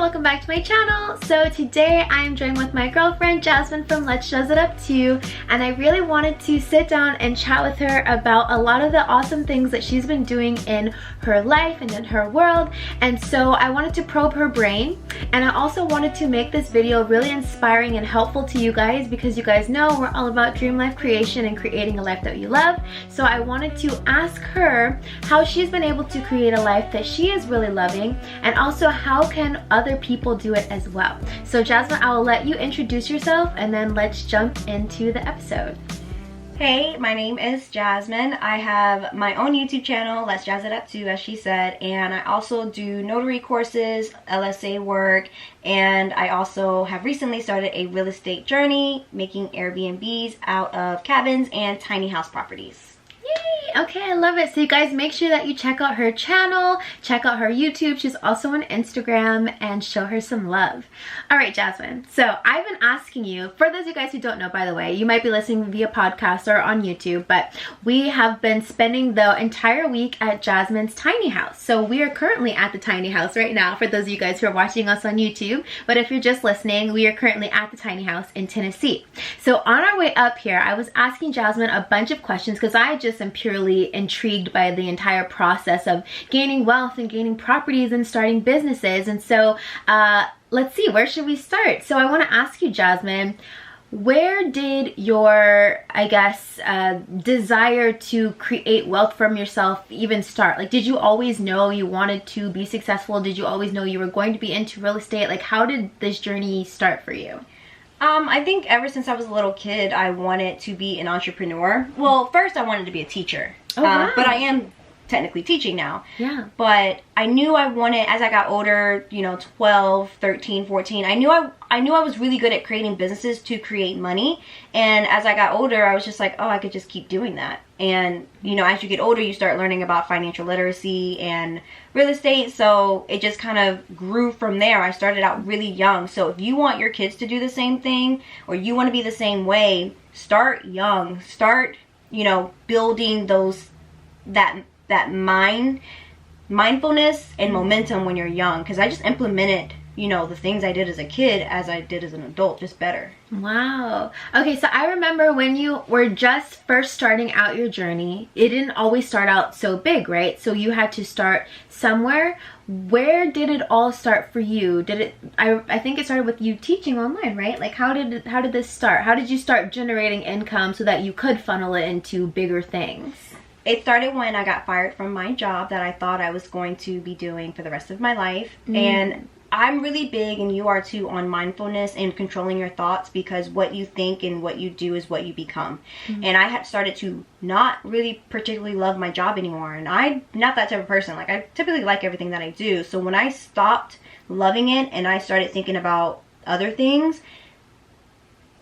welcome back to my channel. So today I'm joined with my girlfriend Jasmine from Let's Jazz It Up 2, and I really wanted to sit down and chat with her about a lot of the awesome things that she's been doing in her life and in her world. And so I wanted to probe her brain, and I also wanted to make this video really inspiring and helpful to you guys, because you guys know we're all about dream life creation and creating a life that you love. So I wanted to ask her how she's been able to create a life that she is really loving, and also how can other people do it as well. So Jasmine, I will let you introduce yourself and then let's jump into the episode. Hey, my name is Jasmine. I have my own YouTube channel, Let's Jazz It Up 2, as she said, and I also do notary courses, LSA work, and I also have recently started a real estate journey, making Airbnbs out of cabins and tiny house properties. Yay! Okay, I love it. So you guys make sure that you check out her channel, check out her YouTube. She's also on Instagram, and show her some love. All right, Jasmine. So I've been asking you, for those of you guys who don't know, by the way, you might be listening via podcast or on YouTube, but we have been spending the entire week at Jasmine's tiny house. So we are currently at the tiny house right now, for those of you guys who are watching us on YouTube. But if you're just listening, we are currently at the tiny house in Tennessee. So on our way up here, I was asking Jasmine a bunch of questions because I just am purely intrigued by the entire process of gaining wealth and gaining properties and starting businesses. And so let's see, where should we start? So I want to ask you, Jasmine, where did your, I guess, desire to create wealth from yourself even start? Like, did you always know you wanted to be successful? Did you always know you were going to be into real estate? Like, how did this journey start for you? I think ever since I was a little kid, I wanted to be an entrepreneur. Well, first I wanted to be a teacher. Oh, wow. But I am technically teaching now. Yeah. But I knew I wanted, as I got older, you know, 12, 13, 14, I knew I was really good at creating businesses to create money. And as I got older, I was just like, oh, I could just keep doing that. And, you know, as you get older, you start learning about financial literacy and real estate. So it just kind of grew from there. I started out really young. So if you want your kids to do the same thing, or you want to be the same way, start young. Start, you know, building that mindfulness and momentum when you're young. Because I just implemented, you know, the things I did as a kid as I did as an adult, just better. Wow. Okay, so I remember when you were just first starting out your journey, it didn't always start out so big, right? So you had to start somewhere. Where did it all start for you? Did it, I think it started with you teaching online, right? Like, how did this start? How did you start generating income so that you could funnel it into bigger things? It started when I got fired from my job that I thought I was going to be doing for the rest of my life. And I'm really big, and you are too, on mindfulness and controlling your thoughts, because what you think and what you do is what you become. And I had started to not really particularly love my job anymore, and I'm not that type of person. Like, I typically like everything that I do. So when I stopped loving it and I started thinking about other things,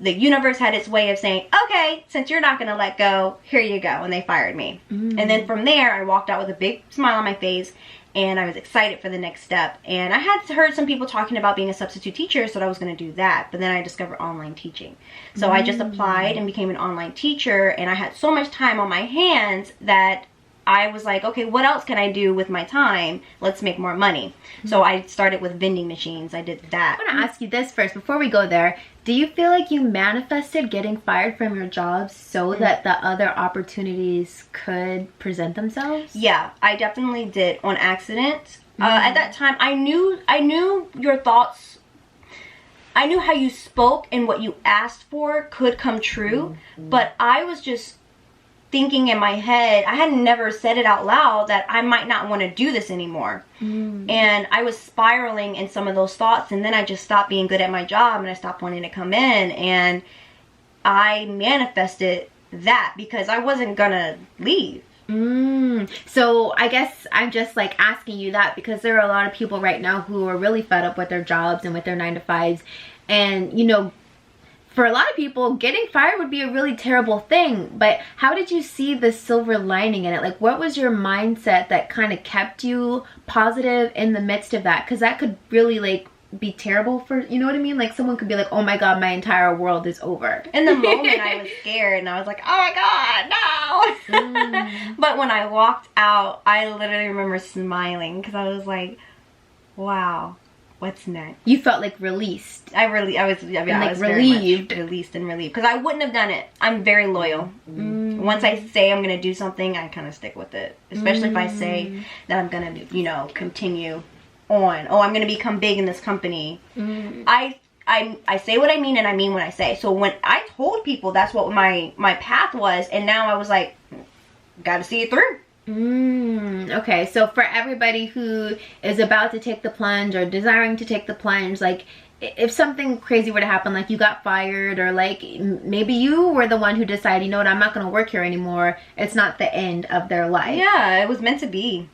the universe had its way of saying, okay, since you're not going to let go, here you go. And they fired me. And then from there, I walked out with a big smile on my face, and I was excited for the next step. And I had heard some people talking about being a substitute teacher, so I was going to do that. But then I discovered online teaching. So I just applied and became an online teacher, and I had so much time on my hands that I was like, okay, what else can I do with my time? Let's make more money. So I started with vending machines. I did that. I want to ask you this first, before we go there. Do you feel like you manifested getting fired from your job so that the other opportunities could present themselves? Yeah, I definitely did, on accident. At that time, I knew your thoughts. I knew how you spoke and what you asked for could come true. But I was just thinking in my head, I had never said it out loud, that I might not want to do this anymore. And I was spiraling in some of those thoughts, and then I just stopped being good at my job, and I stopped wanting to come in, and I manifested that because I wasn't gonna leave. So I guess I'm just like asking you that because there are a lot of people right now who are really fed up with their jobs and with their 9-to-5s, and you know, for a lot of people, getting fired would be a really terrible thing. But how did you see the silver lining in it? Like, what was your mindset that kind of kept you positive in the midst of that? Because that could really, like, be terrible for, you know what I mean? Like, someone could be like, oh my god, my entire world is over. In the moment, I was scared, and I was like, oh my god, no! But when I walked out, I literally remember smiling, because I was like, wow, what's next? You felt like released. I was relieved. Very much released and relieved, because I wouldn't have done it. I'm very loyal. Once I say I'm gonna do something, I kind of stick with it, especially if I say that I'm gonna, you know, continue on. Oh, I'm gonna become big in this company. I say what I mean, and I mean what I say. So when I told people that's what my path was, and now I was like, gotta see it through. Okay, so for everybody who is about to take the plunge or desiring to take the plunge, like if something crazy were to happen, like you got fired, or like maybe you were the one who decided, you know what, I'm not going to work here anymore, it's not the end of their life. Yeah, it was meant to be.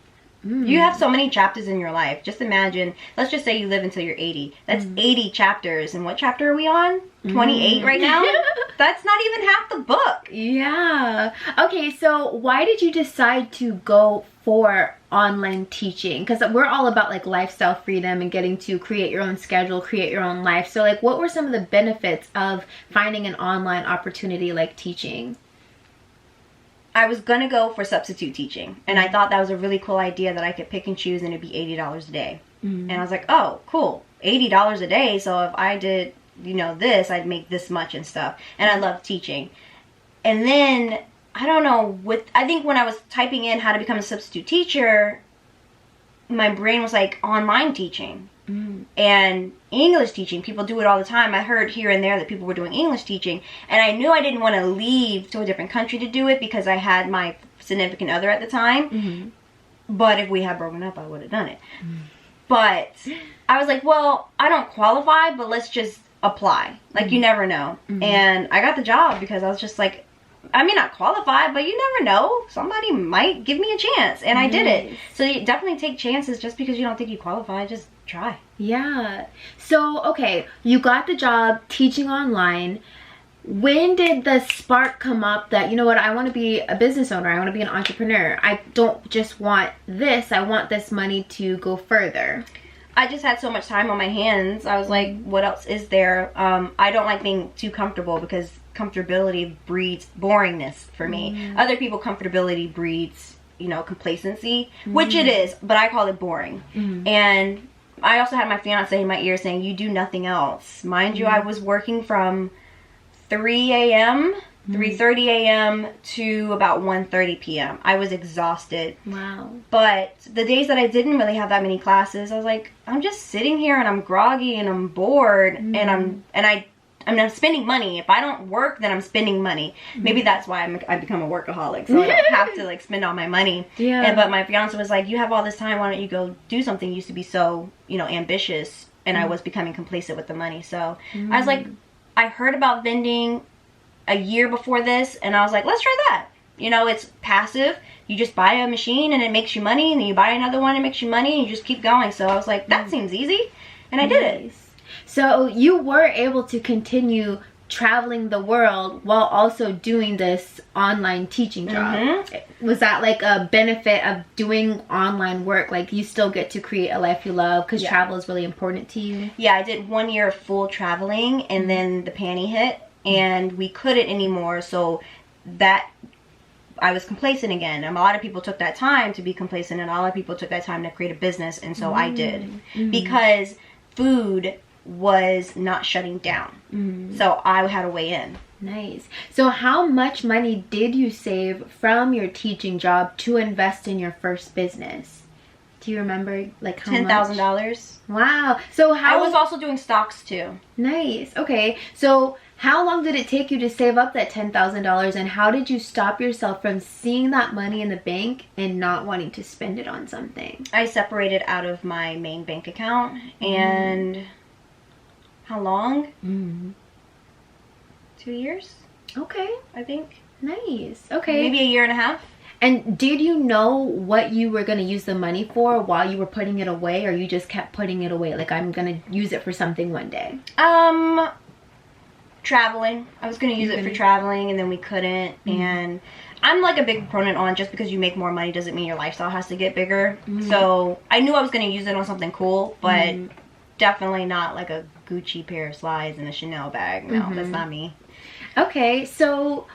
You have so many chapters in your life. Just imagine, let's just say you live until you're 80. That's 80 chapters. And what chapter are we on? 28 right now? That's not even half the book. Yeah. Okay, so why did you decide to go for online teaching? Because we're all about like lifestyle freedom and getting to create your own schedule, create your own life. So like, what were some of the benefits of finding an online opportunity like teaching? I was gonna go for substitute teaching, and I thought that was a really cool idea that I could pick and choose, and it'd be $80 a day. And I was like, oh, cool, $80 a day. So if I did, you know, this, I'd make this much and stuff. And I love teaching. And then I don't know, I think when I was typing in how to become a substitute teacher, my brain was like online teaching. And English teaching, people do it all the time. I heard here and there that people were doing English teaching, and I knew I didn't want to leave to a different country to do it because I had my significant other at the time. But if we had broken up, I would have done it. But I was like, well, I don't qualify, but let's just apply. Like, you never know. And I got the job because I was just like, I may not qualify, but you never know. Somebody might give me a chance. And I did it. So you definitely take chances. Just because you don't think you qualify, just try. Yeah. So, okay, you got the job teaching online. When did the spark come up that, you know what, I want to be a business owner, I want to be an entrepreneur, I don't just want this, I want this money to go further? I just had so much time on my hands. I was like, what else is there? I don't like being too comfortable, because comfortability breeds boringness for me. Other people, comfortability breeds, you know, complacency, which it is, but I call it boring. And I also had my fiance in my ear saying, you do nothing else. Mind you, I was working from 3 a.m., 3:30 a.m. to about 1:30 p.m. I was exhausted. Wow. But the days that I didn't really have that many classes, I was like, I'm just sitting here and I'm groggy and I'm bored, and I'm spending money. If I don't work, then I'm spending money. Maybe that's why I become a workaholic, so I don't have to like spend all my money. But my fiance was like, you have all this time, why don't you go do something? You used to be so, you know, ambitious, and I was becoming complacent with the money. So I was like, I heard about vending a year before this, and I was like, let's try that. You know, it's passive. You just buy a machine and it makes you money, and then you buy another one and it makes you money, and you just keep going. So I was like, that seems easy, and I did it. So you were able to continue traveling the world while also doing this online teaching job. Was that like a benefit of doing online work? Like, you still get to create a life you love because travel is really important to you? Yeah, I did 1 year of full traveling, and then the panty hit, and we couldn't anymore. So that I was complacent again. And a lot of people took that time to be complacent, and a lot of people took that time to create a business, and so I did. Because food was not shutting down. So I had a way in. Nice. So how much money did you save from your teaching job to invest in your first business? Do you remember, like, how much? $10,000. Wow. So how... I was also doing stocks too. Nice. Okay. So how long did it take you to save up that $10,000, and how did you stop yourself from seeing that money in the bank and not wanting to spend it on something? I separated out of my main bank account, and how long? 2 years. Okay. I think. Nice. Okay. Maybe a year and a half. And did you know what you were going to use the money for while you were putting it away, or you just kept putting it away? Like, I'm going to use it for something one day. Traveling. I was going to use it for traveling, and then we couldn't. And I'm like a big proponent on, just because you make more money doesn't mean your lifestyle has to get bigger. So I knew I was going to use it on something cool, but definitely not like a Gucci pair of slides and a Chanel bag. No, that's not me. Okay, so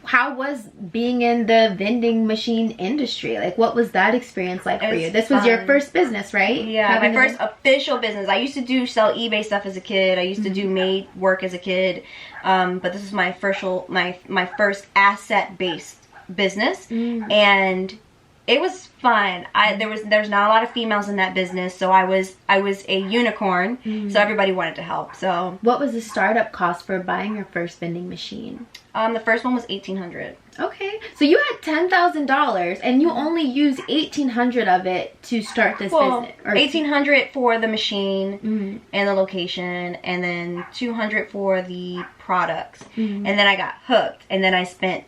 how was being in the vending machine industry? Like, what was that experience like for you? This was your first business, right? Yeah, my first official business. I used to sell eBay stuff as a kid. I used to do maid work as a kid, but this is my first asset-based business, and it was fun. There's not a lot of females in that business, so I was a unicorn. So everybody wanted to help. So what was the startup cost for buying your first vending machine? The first one was $1,800. Okay, so you had $10,000 and you only used $1,800 of it to start this business. Or $1,800 for the machine and the location, and then $200 for the products, and then I got hooked, and then I spent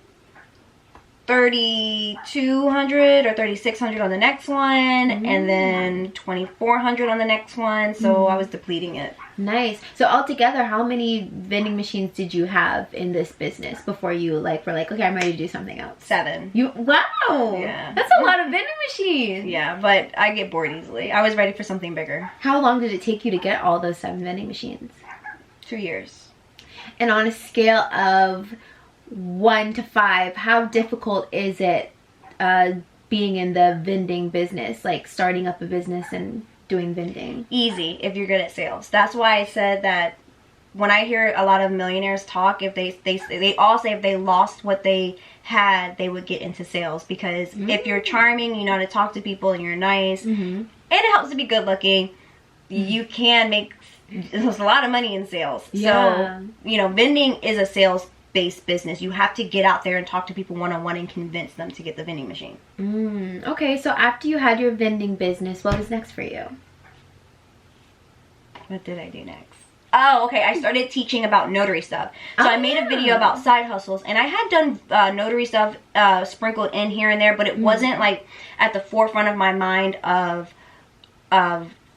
$3,200 or $3,600 on the next one, and then $2,400 on the next one. So I was depleting it. Nice. So altogether, how many vending machines did you have in this business before you were like, okay, I'm ready to do something else? 7. Wow. Yeah. That's a lot of vending machines. Yeah, but I get bored easily. I was ready for something bigger. How long did it take you to get all those 7 vending machines? 2 years. And on a scale of 1 to 5, how difficult is it being in the vending business, like starting up a business and doing vending? Easy if you're good at sales. That's why I said that when I hear a lot of millionaires talk, if they all say if they lost what they had, they would get into sales, because if you're charming, you know how to talk to people, and you're nice, and it helps to be good looking, you can make there's a lot of money in sales. Yeah. So, you know, vending is a sales based business. You have to get out there and talk to people one-on-one and convince them to get the vending machine. Okay, so after you had your vending business, what was next for you? What did I do next? Oh, okay, I started teaching about notary stuff. So I made a video about side hustles, and I had done notary stuff sprinkled in here and there, but it wasn't like at the forefront of my mind of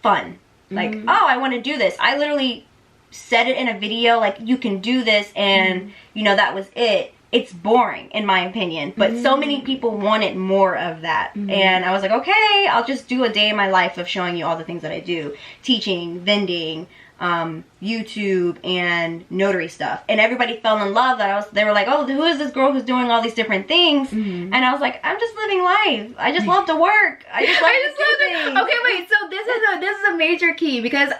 fun. Like, oh, I want to do this. I literally said it in a video, like, you can do this, and you know, that was it. It's boring in my opinion, but so many people wanted more of that, and I was like, okay, I'll just do a day in my life of showing you all the things that I do, teaching, vending, YouTube, and notary stuff. And everybody fell in love. They were like, oh, who is this girl who's doing all these different things? And I was like, I'm just living life. I just love to work. I just love to do things. Okay, wait, so this is a major key, because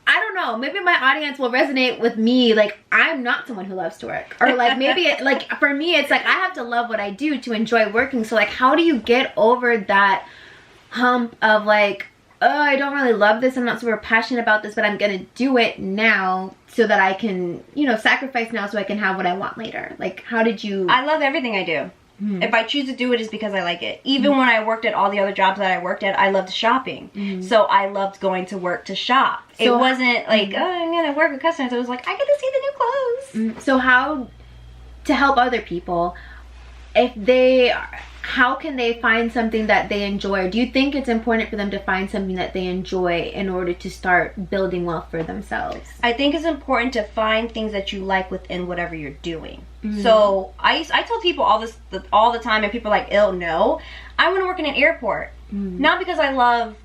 I don't know, maybe my audience will resonate with me. Like, I'm not someone who loves to work, or like maybe like for me it's like I have to love what I do to enjoy working. So like, how do you get over that hump of like, oh, I don't really love this, I'm not super passionate about this, but I'm gonna do it now so that I can, you know, sacrifice now so I can have what I want later? Like, how did you? I love everything I do. If I choose to do it, it's because I like it. Even when I worked at all the other jobs that I worked at, I loved shopping. So I loved going to work to shop. So it wasn't like, oh, I'm gonna work with customers. It was like, I get to see the new clothes. So how to help other people, how can they find something that they enjoy? Do you think it's important for them to find something that they enjoy in order to start building wealth for themselves? I think it's important to find things that you like within whatever you're doing. So I tell people all the time, and people are like, ew, no. I want to work in an airport. Not because I love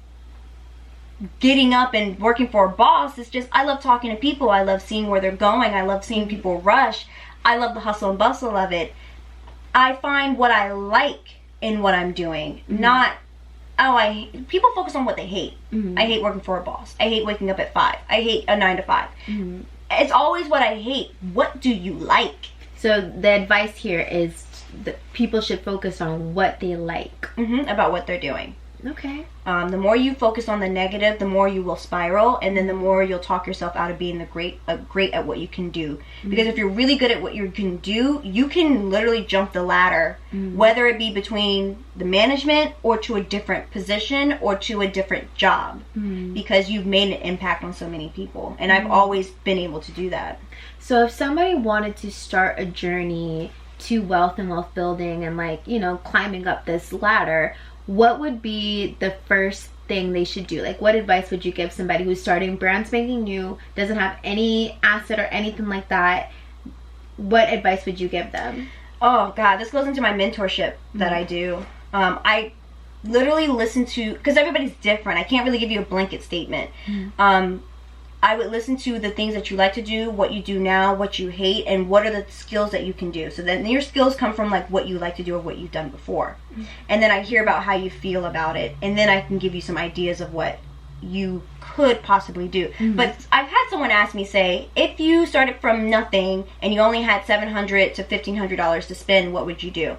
getting up and working for a boss. It's just I love talking to people. I love seeing where they're going. I love seeing people rush. I love the hustle and bustle of it. I find what I like in what I'm doing, not, people focus on what they hate. I hate working for a boss. I hate waking up at 5. I hate a 9 to 5. It's always what I hate. What do you like? So the advice here is that people should focus on what they like. About what they're doing. Okay. The more you focus on the negative, the more you will spiral, and then the more you'll talk yourself out of being great at what you can do. Because if you're really good at what you can do, you can literally jump the ladder, whether it be between the management or to a different position or to a different job, because you've made an impact on so many people. And I've always been able to do that. So if somebody wanted to start a journey to wealth and wealth building and, like, you know, climbing up this ladder, what would be the first thing they should do? Like, what advice would you give somebody who's starting brand spanking new, doesn't have any asset or anything like that? What advice would you give them? Oh God, this goes into my mentorship that I do. I literally listen to, because everybody's different. I can't really give you a blanket statement. I would listen to the things that you like to do, what you do now, what you hate, and what are the skills that you can do. So then your skills come from like what you like to do or what you've done before. And then I hear about how you feel about it, and then I can give you some ideas of what you could possibly do. But I've had someone ask me, say, if you started from nothing and you only had $700 to $1,500 to spend, what would you do?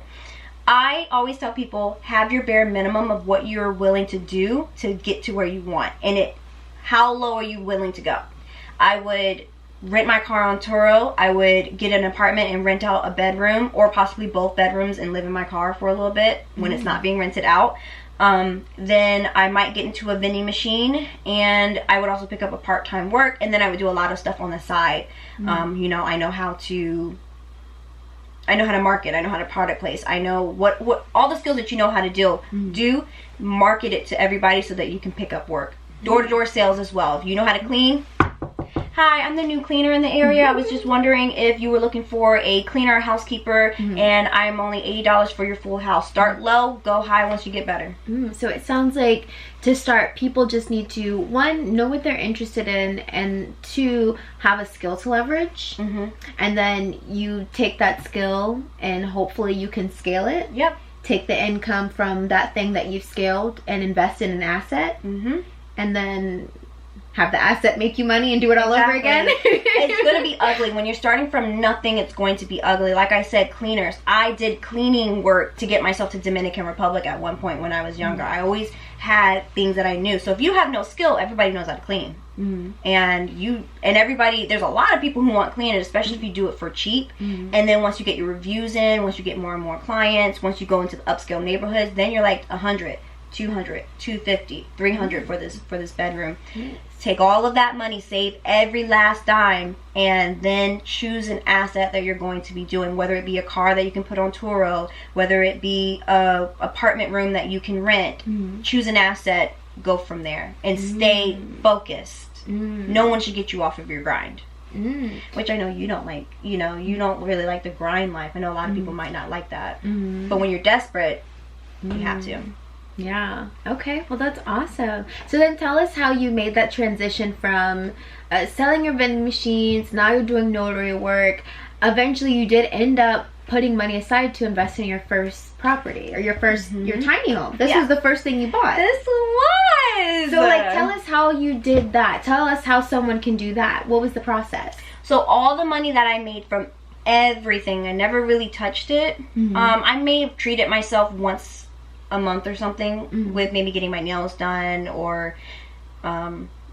I always tell people, have your bare minimum of what you're willing to do to get to where you want. And how low are you willing to go? I would rent my car on Turo. I would get an apartment and rent out a bedroom, or possibly both bedrooms, and live in my car for a little bit when it's not being rented out. Then I might get into a vending machine, and I would also pick up a part-time work, and then I would do a lot of stuff on the side. You know, I know how to market, I know how to product place, I know what all the skills that you know how to do, market it to everybody so that you can pick up work. Door-to-door sales as well. If you know how to clean, hi, I'm the new cleaner in the area. I was just wondering if you were looking for a cleaner, housekeeper, and I'm only $80 for your full house. Start low, go high once you get better. So it sounds like to start, people just need to, one, know what they're interested in, and two, have a skill to leverage. And then you take that skill and hopefully you can scale it. Yep. Take the income from that thing that you've scaled and invest in an asset. And then have the asset make you money and do it all over again. It's going to be ugly. When you're starting from nothing, it's going to be ugly. Like I said, cleaners. I did cleaning work to get myself to Dominican Republic at one point when I was younger. I always had things that I knew. So if you have no skill, everybody knows how to clean. And everybody, there's a lot of people who want cleaners, especially if you do it for cheap. And then once you get your reviews in, once you get more and more clients, once you go into the upscale neighborhoods, then you're like 100, 200, 250, 300 for this bedroom. Take all of that money, save every last dime, and then choose an asset that you're going to be doing, whether it be a car that you can put on Turo, whether it be a apartment room that you can rent. Choose an asset, go from there, and stay focused. No one should get you off of your grind. Which I know you don't like. You know, you don't really like the grind life. I know a lot of people might not like that. But when you're desperate, you have to. Yeah. Okay. Well, that's awesome. So then tell us how you made that transition from selling your vending machines. Now you're doing notary work. Eventually you did end up putting money aside to invest in your first property, or your first, your tiny home. This was the first thing you bought. This was. So like, tell us how you did that. Tell us how someone can do that. What was the process? So all the money that I made from everything, I never really touched it. I may have treated myself once a month or something with maybe getting my nails done, or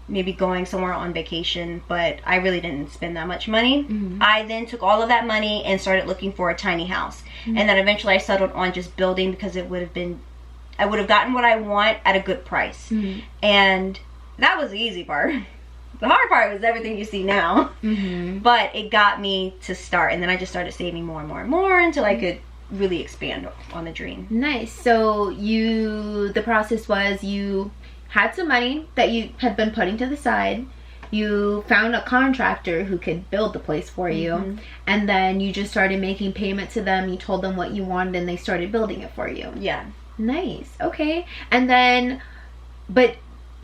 maybe going somewhere on vacation, but I really didn't spend that much money. I then took all of that money and started looking for a tiny house, and then eventually I settled on just building, because it would have been, I would have gotten what I want at a good price. And that was the easy part. The hard part was everything you see now. But it got me to start, and then I just started saving more and more and more until I could really expand on the dream. Nice. So the process was, you had some money that you had been putting to the side, you found a contractor who could build the place for you, and then you just started making payment to them. You told them what you wanted and they started building it for you. Yeah. Nice. Okay. And then, but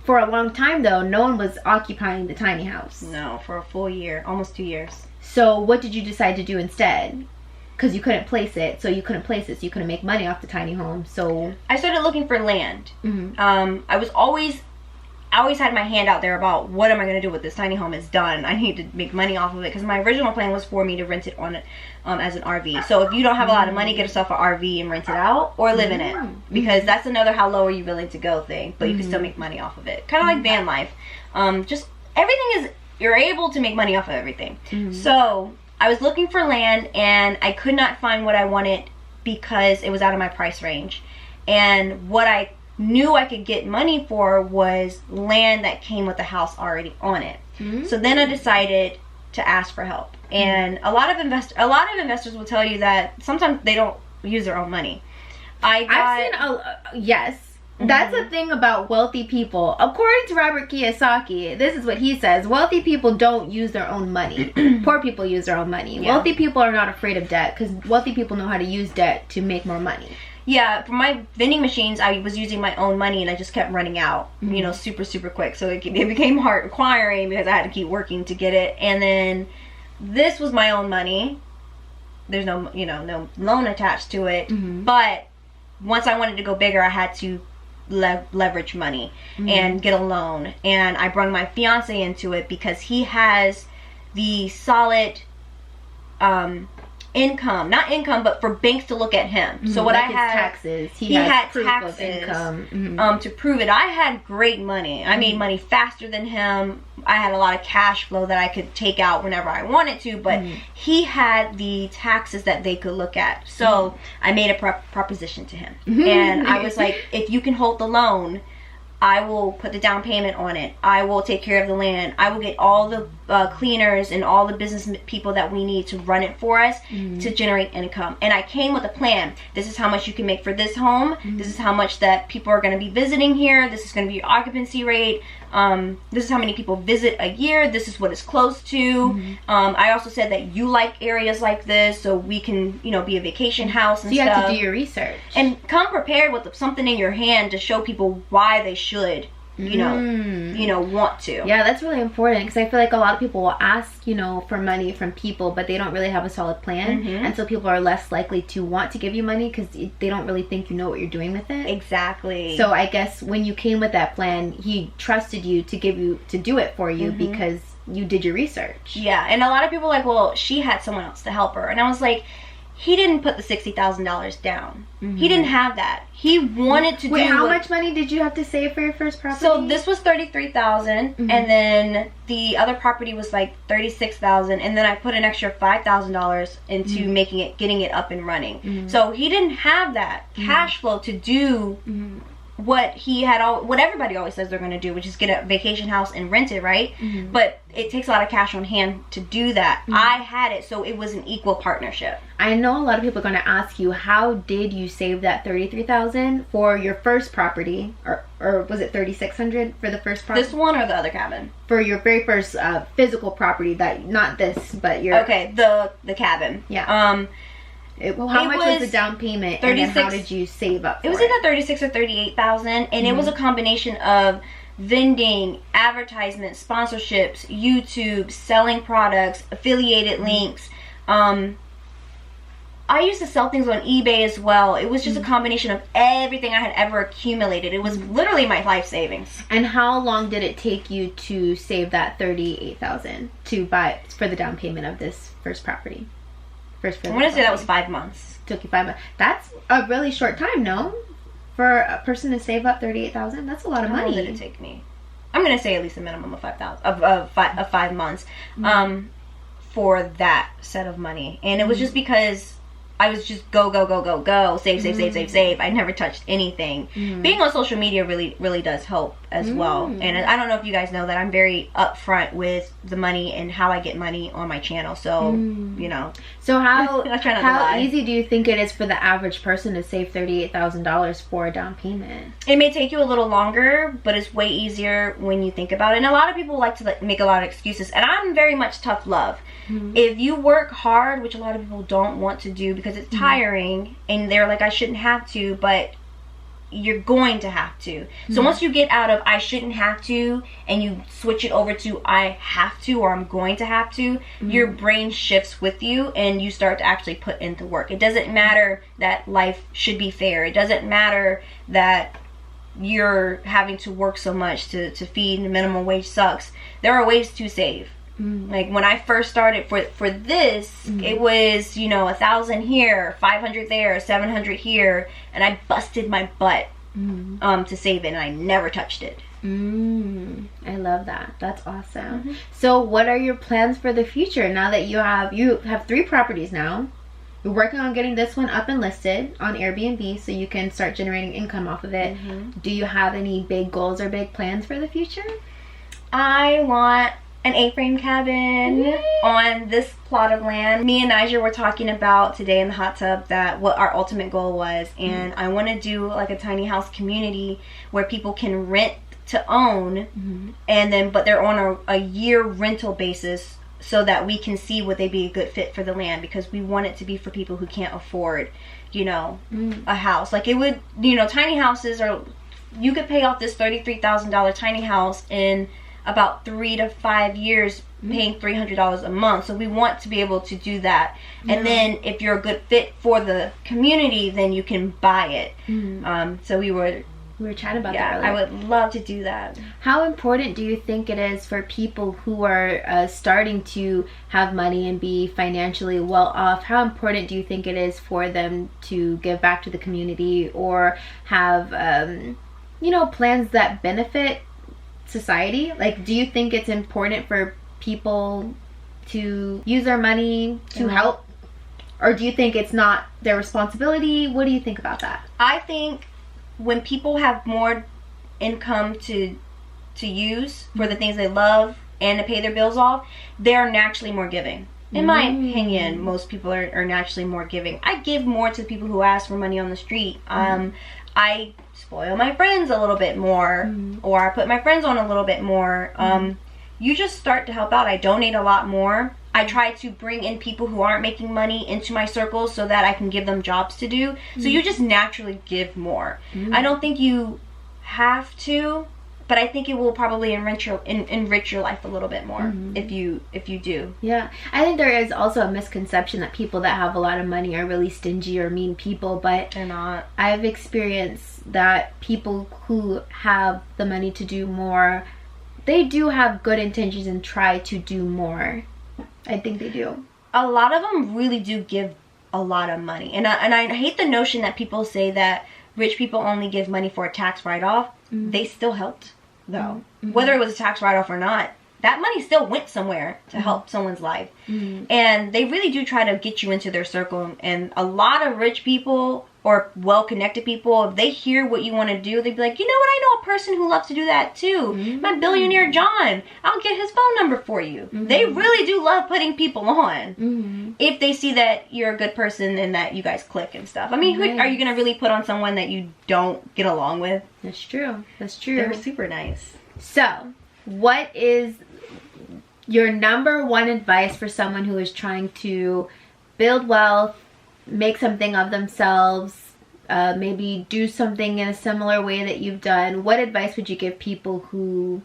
for a long time though, no one was occupying the tiny house. No, for a full year, almost 2 years. So what did you decide to do instead? Because you couldn't place it, so you couldn't make money off the tiny home. So I started looking for land. I always had my hand out there about, what am I going to do with this tiny home? It's done. I need to make money off of it, because my original plan was for me to rent it on it as an RV. So if you don't have a lot of money, get yourself an RV and rent it out, or live in it, because that's another how low are you willing to go thing, but you can still make money off of it. Kind of like van life. Just everything is, you're able to make money off of everything. So I was looking for land, and I could not find what I wanted because it was out of my price range. And what I knew I could get money for was land that came with a house already on it. So then I decided to ask for help. And a lot of investors will tell you that sometimes they don't use their own money. I've seen yes. That's the thing about wealthy people. According to Robert Kiyosaki, this is what he says: wealthy people don't use their own money. Poor people use their own money. Wealthy people are not afraid of debt, because wealthy people know how to use debt to make more money. Yeah, for my vending machines, I was using my own money, and I just kept running out, you know, super quick. So it became hard acquiring because I had to keep working to get it. And then this was my own money. There's no, you know, no loan attached to it. But once I wanted to go bigger, I had to leverage money and get a loan. And I brought my fiance into it because he has the solid income, not income, but for banks to look at him. So what like I had, taxes. He had proof taxes of income. to prove it. I had great money. I made money faster than him. I had a lot of cash flow that I could take out whenever I wanted to, but he had the taxes that they could look at. So I made a proposition to him, and I was like, if you can hold the loan, I will put the down payment on it. I will take care of the land. I will get all the cleaners and all the business people that we need to run it for us to generate income. And I came with a plan. This is how much you can make for this home. This is how much that people are going to be visiting here. This is going to be your occupancy rate. This is how many people visit a year. This is what it's close to. I also said that you like areas like this, so we can, you know, be a vacation house and so you stuff. have to do your research and come prepared with something in your hand to show people why they should, you know, want to. Yeah, that's really important, because I feel like a lot of people will ask, you know, for money from people, but they don't really have a solid plan, and so people are less likely to want to give you money because they don't really think you know what you're doing with it. Exactly. So I guess when you came with that plan, he trusted you to do it for you because you did your research. Yeah, and a lot of people are like, well, she had someone else to help her, and I was like, he didn't put the $60,000 down. He didn't have that. He wanted to Wait, how much money did you have to save for your first property? So this was $33,000, and then the other property was like $36,000, and then I put an extra $5,000 into getting it up and running. So he didn't have that cash flow to do what he had what everybody always says they're going to do, which is get a vacation house and rent it, right? But it takes a lot of cash on hand to do that. I had it, so it was an equal partnership. I know a lot of people are going to ask you, how did you save that $33,000 for your first property, or was it $3,600 for the first property? This one or the other cabin? For your very first physical property, that not this, but your the cabin. Yeah. How much was the down payment, and then how did you save up for it? It was either $36,000 or $38,000, and it was a combination of vending, advertisements, sponsorships, YouTube, selling products, affiliated links. I used to sell things on eBay as well. It was just a combination of everything I had ever accumulated. It was literally my life savings. And how long did it take you to save that $38,000 to buy for the down payment of this first property? I'm going to say that was 5 months. Took you 5 months. That's a really short time, no? For a person to save up $38,000, that's a lot of money. How long did it take me? I'm going to say at least a minimum of 5 months for that set of money. And it was just because I was just go, save. I never touched anything. Being on social media really does help as well. And I don't know if you guys know that I'm very upfront with the money and how I get money on my channel. So, you know. So how I try not to lie. Easy do you think it is for the average person to save $38,000 for a down payment? It may take you a little longer, but it's way easier when you think about it. And a lot of people like to make a lot of excuses. And I'm very much tough love. If you work hard, which a lot of people don't want to do because it's tiring, and they're like, I shouldn't have to, but you're going to have to. So once you get out of I shouldn't have to and you switch it over to I have to, or I'm going to have to, your brain shifts with you and you start to actually put into work. It doesn't matter that life should be fair. It doesn't matter that you're having to work so much to feed, and minimum wage sucks. There are ways to save. Like when I first started for this, it was, you know, 1,000 here, 500 there, 700 here, and I busted my butt to save it, and I never touched it. I love that. That's awesome. So what are your plans for the future now that you have 3 properties now? You're working on getting this one up and listed on Airbnb so you can start generating income off of it. Do you have any big goals or big plans for the future? I want an A-frame cabin on this plot of land. Me and Nija were talking about today in the hot tub that what our ultimate goal was, and I want to do like a tiny house community where people can rent to own, and then but they're on a year rental basis, so that we can see would they be a good fit for the land, because we want it to be for people who can't afford you know, a house. Like it would, you know, tiny houses are, you could pay off this $33,000 tiny house in about 3 to 5 years, paying $300 a month. So we want to be able to do that. And then if you're a good fit for the community, then you can buy it. So we were chatting about that earlier. I would love to do that. How important do you think it is for people who are starting to have money and be financially well off? How important do you think it is for them to give back to the community or have, you know, plans that benefit society? Like, do you think it's important for people to use their money to help? Or do you think it's not their responsibility? What do you think about that? I think when people have more income to use for the things they love and to pay their bills off, they're naturally more giving. In my opinion, most people are naturally more giving. I give more to the people who ask for money on the street. I spoil my friends a little bit more, or I put my friends on a little bit more. You just start to help out. I donate a lot more. I try to bring in people who aren't making money into my circles so that I can give them jobs to do. So you just naturally give more. I don't think you have to, but I think it will probably enrich your life a little bit more if you do. Yeah, I think there is also a misconception that people that have a lot of money are really stingy or mean people, but they're not. I've experienced that people who have the money to do more, they do have good intentions and try to do more. I think they do. A lot of them really do give a lot of money. And I hate the notion that people say that rich people only give money for a tax write-off. They still helped, though. Whether it was a tax write-off or not, that money still went somewhere to help someone's life. And they really do try to get you into their circle. And a lot of rich people or well-connected people, if they hear what you want to do, they'd be like, you know what, I know a person who loves to do that too. My billionaire John, I'll get his phone number for you. They really do love putting people on if they see that you're a good person and that you guys click and stuff. I mean, who are you going to really put on someone that you don't get along with? That's true. That's true. They're super nice. So, what is your number one advice for someone who is trying to build wealth, make something of themselves, maybe do something in a similar way that you've done? What advice would you give people who,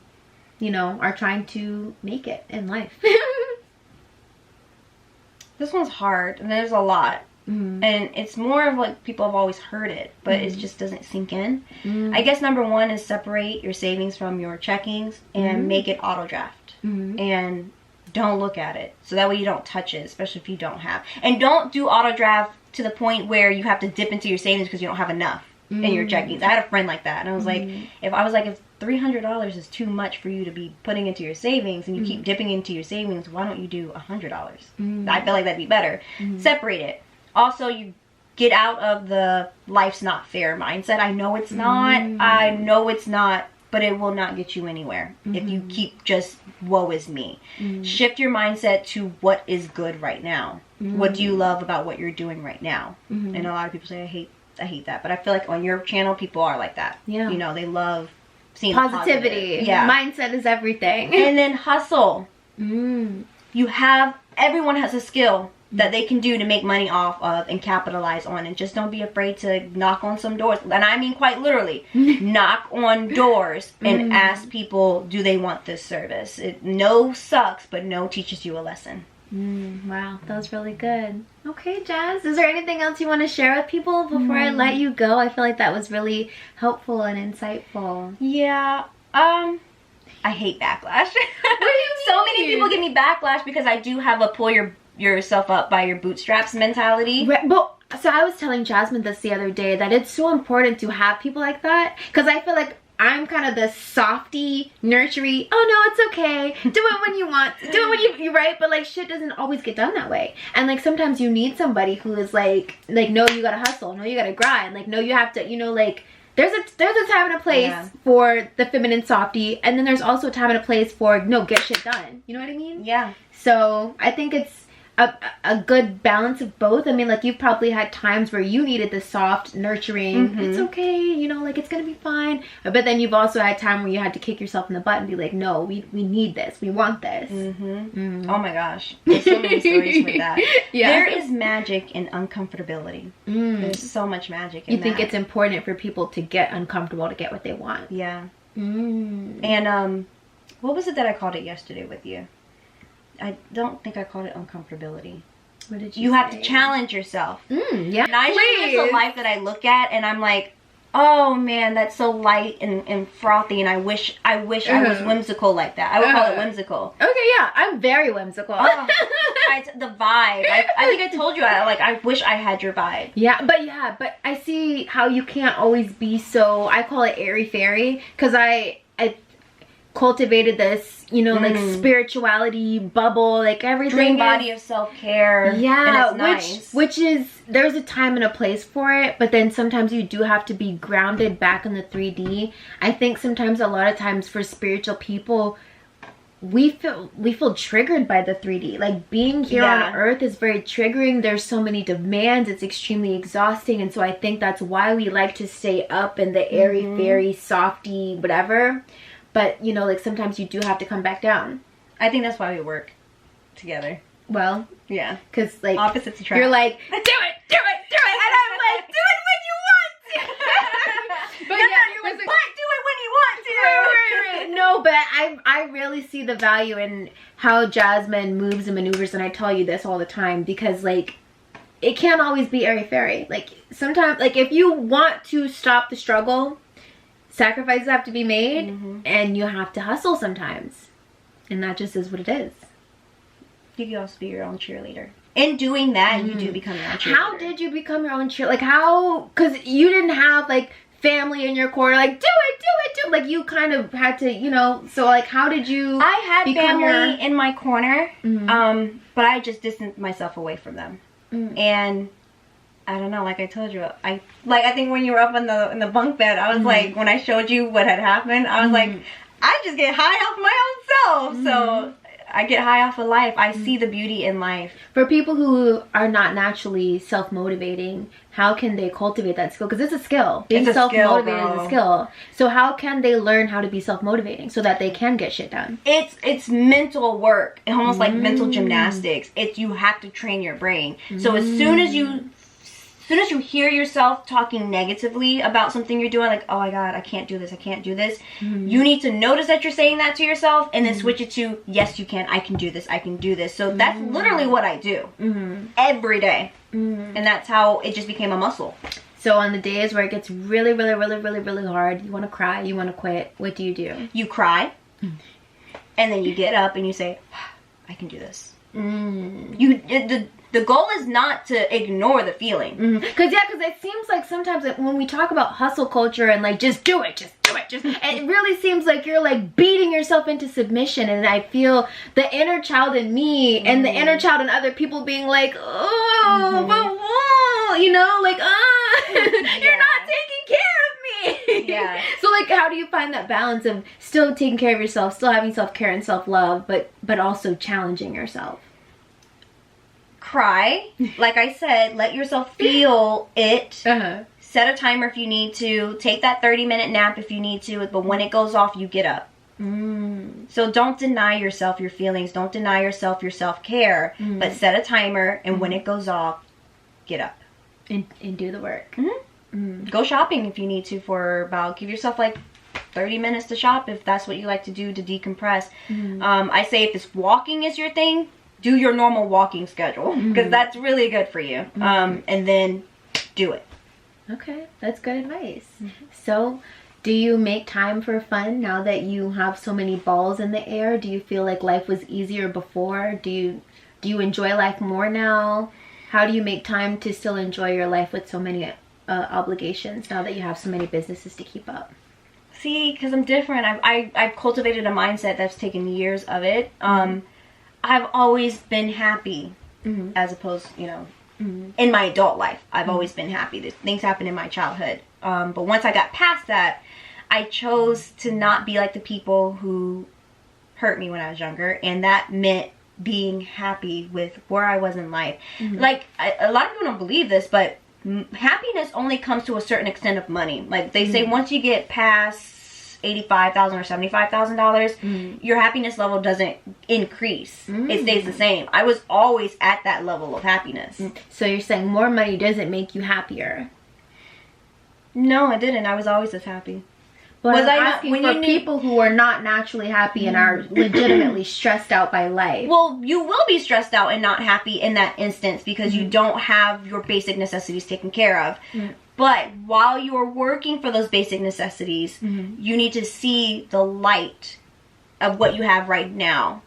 you know, are trying to make it in life? This one's hard, and there's a lot. And it's more of like people have always heard it, but it just doesn't sink in. I guess number one is separate your savings from your checkings and make it auto draft. And don't look at it, so that way you don't touch it, especially if you don't have. And don't do auto draft to the point where you have to dip into your savings because you don't have enough in your checkings. I had a friend like that, and I was like, if $300 is too much for you to be putting into your savings, and you keep dipping into your savings, why don't you do $100? I feel like that'd be better. Separate it. Also, you get out of the life's not fair mindset. I know it's not. I know it's not. But it will not get you anywhere if you keep just woe is me. Shift your mindset to what is good right now. What do you love about what you're doing right now? And a lot of people say, I hate that. But I feel like on your channel, people are like that. Yeah. You know, they love seeing positivity. Yeah. Mindset is everything. And then hustle. Everyone has a skill that they can do to make money off of and capitalize on, and just don't be afraid to knock on some doors, and I mean quite literally knock on doors and ask people, do they want this service? No sucks, but no teaches you a lesson. Wow, that was really good. Okay, Jazz, is there anything else you want to share with people before I let you go? I feel like that was really helpful and insightful. Yeah, I hate backlash. What do you mean? So many people give me backlash because I do have a pull yourself up by your bootstraps mentality. Right, but so I was telling Jasmine this the other day, that it's so important to have people like that, because I feel like I'm kind of the softy, nurtury, oh no, it's okay, do it when you want, do it when you right, but like shit doesn't always get done that way. And like sometimes you need somebody who is like no, you gotta hustle, no, you gotta grind, like no, you have to, you know, like there's a time and a place for the feminine softy, and then there's also a time and a place for no, get shit done. You know what I mean? Yeah. So I think it's a good balance of both. I mean, like, you've probably had times where you needed the soft nurturing, it's okay, you know, like, it's gonna be fine, but then you've also had time where you had to kick yourself in the butt and be like, no, we need this, we want this. Oh my gosh, there's so many stories for that. There is magic in uncomfortability. There's so much magic in you think it's important for people to get uncomfortable to get what they want. And what was it that I called it yesterday with you? I don't think I called it uncomfortability. What did you have to challenge yourself. Yeah. And I just a life that I look at and I'm like, oh man, that's so light and frothy, and I wish I was whimsical like that. I would call it whimsical. Okay, yeah, I'm very whimsical. The vibe. I think I told you, I wish I had your vibe. Yeah, but I see how you can't always be so, I call it airy-fairy, because I cultivated this, you know, like spirituality bubble, like everything. Dream body of self-care. Yeah, and it's nice. which is, there's a time and a place for it, but then sometimes you do have to be grounded back in the 3D. I think sometimes, a lot of times, for spiritual people, we feel triggered by the 3D. Like, being here on earth is very triggering. There's so many demands, it's extremely exhausting, and so I think that's why we like to stay up in the airy-fairy, softy, whatever. But, you know, like, sometimes you do have to come back down. I think that's why we work together. Well, yeah. Because, like, opposites attract. You're like, do it! And I'm like, do it when you want to! But you're like, but do it when you want to! Right. No, but I really see the value in how Jasmine moves and maneuvers, and I tell you this all the time, because, like, it can't always be airy-fairy. Like, sometimes, like, if you want to stop the struggle, sacrifices have to be made, and you have to hustle sometimes, and that just is what it is. You can also be your own cheerleader. In doing that, you do become your own cheerleader. How did you become your own cheerleader? Like, how? Because you didn't have, like, family in your corner, like, do it. Like, you kind of had to, you know. So, like, how did you? I had family in my corner, but I just distanced myself away from them, and I don't know, like I told you, I think when you were up in the bunk bed, I was like, when I showed you what had happened, I was like, I just get high off my own self. So I get high off of life. I see the beauty in life. For people who are not naturally self-motivating, how can they cultivate that skill? Because it's a skill. Being self-motivated is a skill. So how can they learn how to be self-motivating so that they can get shit done? It's mental work, almost like mental gymnastics. You have to train your brain. So as soon as you hear yourself talking negatively about something you're doing, like, oh my god, I can't do this, you need to notice that you're saying that to yourself, and then switch it to, yes you can, I can do this. So that's literally what I do every day, and that's how it just became a muscle. So on the days where it gets really, really, really, really, really hard, you want to cry, you want to quit, what do? You cry, and then you get up and you say, I can do this. The goal is not to ignore the feeling. Because it seems like sometimes, like, when we talk about hustle culture and, like, just do it, it really seems like you're, like, beating yourself into submission. And I feel the inner child in me and the inner child in other people being like, oh, but you know, like, you're not taking care of me. Yeah. So, like, how do you find that balance of still taking care of yourself, still having self-care and self-love, but also challenging yourself? Cry, like I said, let yourself feel it. Set a timer if you need to. Take that 30-minute nap if you need to. But when it goes off, you get up. So don't deny yourself your feelings. Don't deny yourself your self-care. But set a timer, and when it goes off, get up. And do the work. Go shopping if you need to give yourself like 30 minutes to shop if that's what you like to do to decompress. I say if this walking is your thing, do your normal walking schedule, because that's really good for you. And then do it. Okay, that's good advice. So, do you make time for fun now that you have so many balls in the air? Do you feel like life was easier before? Do you enjoy life more now? How do you make time to still enjoy your life with so many obligations now that you have so many businesses to keep up? See, because I'm different. I've cultivated a mindset that's taken years of it. I've always been happy, as opposed, you know, in my adult life, I've always been happy. There's things happen in my childhood. But once I got past that, I chose to not be like the people who hurt me when I was younger. And that meant being happy with where I was in life. Like, a lot of people don't believe this, but happiness only comes to a certain extent of money. Like, they say once you get past $85,000 or $75,000, your happiness level doesn't increase. It stays the same. I was always at that level of happiness. So you're saying more money doesn't make you happier? No, it didn't. I was always as happy. But was I asking for people who are not naturally happy and are legitimately stressed out by life? Well, you will be stressed out and not happy in that instance because you don't have your basic necessities taken care of. But while you are working for those basic necessities, you need to see the light of what you have right now.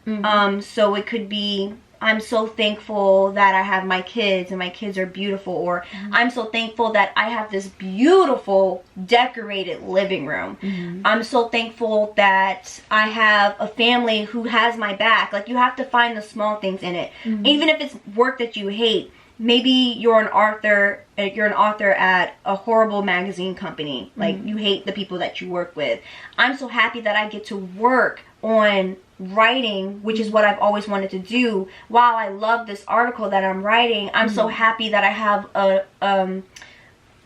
So it could be, I'm so thankful that I have my kids and my kids are beautiful, or I'm so thankful that I have this beautiful decorated living room. I'm so thankful that I have a family who has my back. Like, you have to find the small things in it. Even if it's work that you hate. Maybe you're an author at a horrible magazine company. Like, you hate the people that you work with. I'm so happy that I get to work on writing, which is what I've always wanted to do. While I love this article that I'm writing, I'm so happy that I have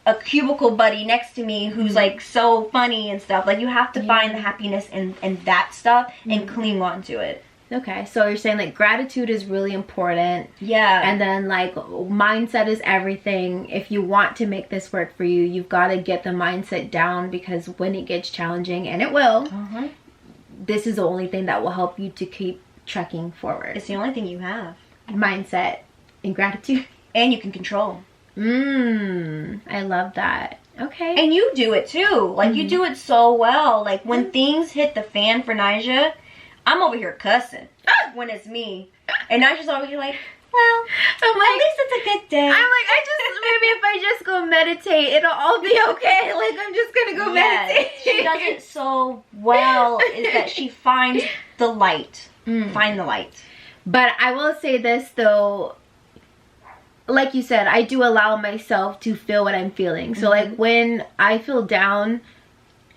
a cubicle buddy next to me who's like so funny and stuff. Like, you have to find the happiness in that stuff and cling on to it. Okay, so you're saying like gratitude is really important. Yeah. And then like mindset is everything. If you want to make this work for you, you've got to get the mindset down, because when it gets challenging, and it will, this is the only thing that will help you to keep trekking forward. It's the only thing you have. Mindset and gratitude. And you can control. I love that. Okay. And you do it too. Like, you do it so well. Like, when things hit the fan for Nija, I'm over here cussing when it's me. And Nija's over here like, well, I'm like, at least it's a good day. I'm like, maybe if I just go meditate, it'll all be okay. Like, I'm just gonna go meditate. She does it so well, is that she finds the light. Find the light. But I will say this though, like you said, I do allow myself to feel what I'm feeling. So like, when I feel down,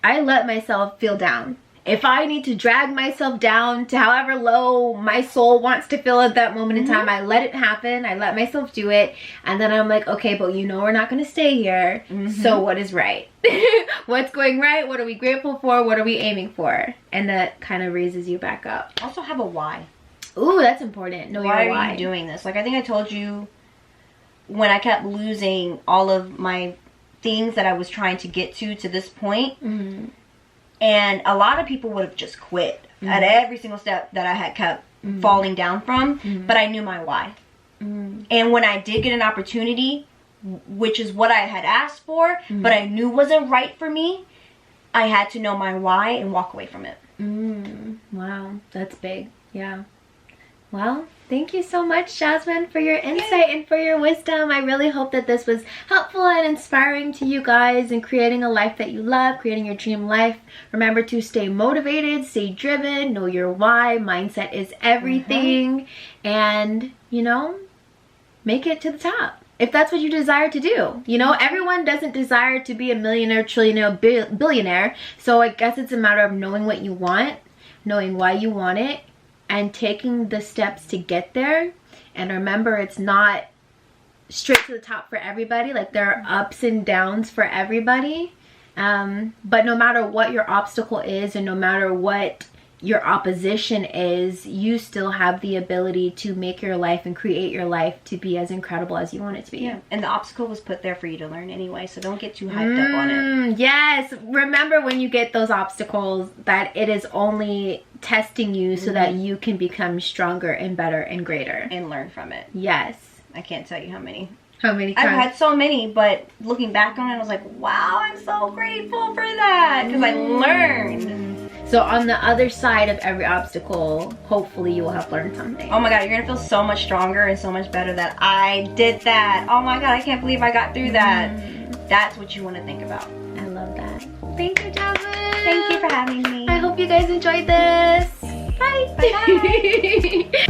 I let myself feel down. If I need to drag myself down to however low my soul wants to feel at that moment in time, I let it happen. I let myself do it. And then I'm like, okay, but you know we're not going to stay here. So what is right? What's going right? What are we grateful for? What are we aiming for? And that kind of raises you back up. Also have a why. Ooh, that's important. Know your why. Why are you doing this? Like, I think I told you when I kept losing all of my things that I was trying to get to this point. And a lot of people would have just quit at every single step that I had kept falling down from. But I knew my why. And when I did get an opportunity, which is what I had asked for, but I knew wasn't right for me, I had to know my why and walk away from it. Wow, that's big. Yeah. Well, thank you so much, Jasmine, for your insight and for your wisdom. I really hope that this was helpful and inspiring to you guys in creating a life that you love, creating your dream life. Remember to stay motivated, stay driven, know your why. Mindset is everything. And, you know, make it to the top. If that's what you desire to do. You know, everyone doesn't desire to be a millionaire, trillionaire, billionaire. So I guess it's a matter of knowing what you want, knowing why you want it, and taking the steps to get there. And remember, it's not straight to the top for everybody. Like, there are ups and downs for everybody. But no matter what your obstacle is, and no matter what your opposition is, you still have the ability to make your life and create your life to be as incredible as you want it to be. Yeah, and the obstacle was put there for you to learn anyway, so don't get too hyped up on it. Yes, remember when you get those obstacles that it is only testing you so that you can become stronger and better and greater. And learn from it. Yes. I can't tell you how many. How many times? I've had so many, but looking back on it, I was like, wow, I'm so grateful for that, because I learned. So on the other side of every obstacle, hopefully you will have learned something. Oh my God, you're gonna feel so much stronger and so much better that I did that. Oh my God, I can't believe I got through that. That's what you want to think about. I love that. Thank you, Jasmine. Thank you for having me. I hope you guys enjoyed this. Bye. Bye.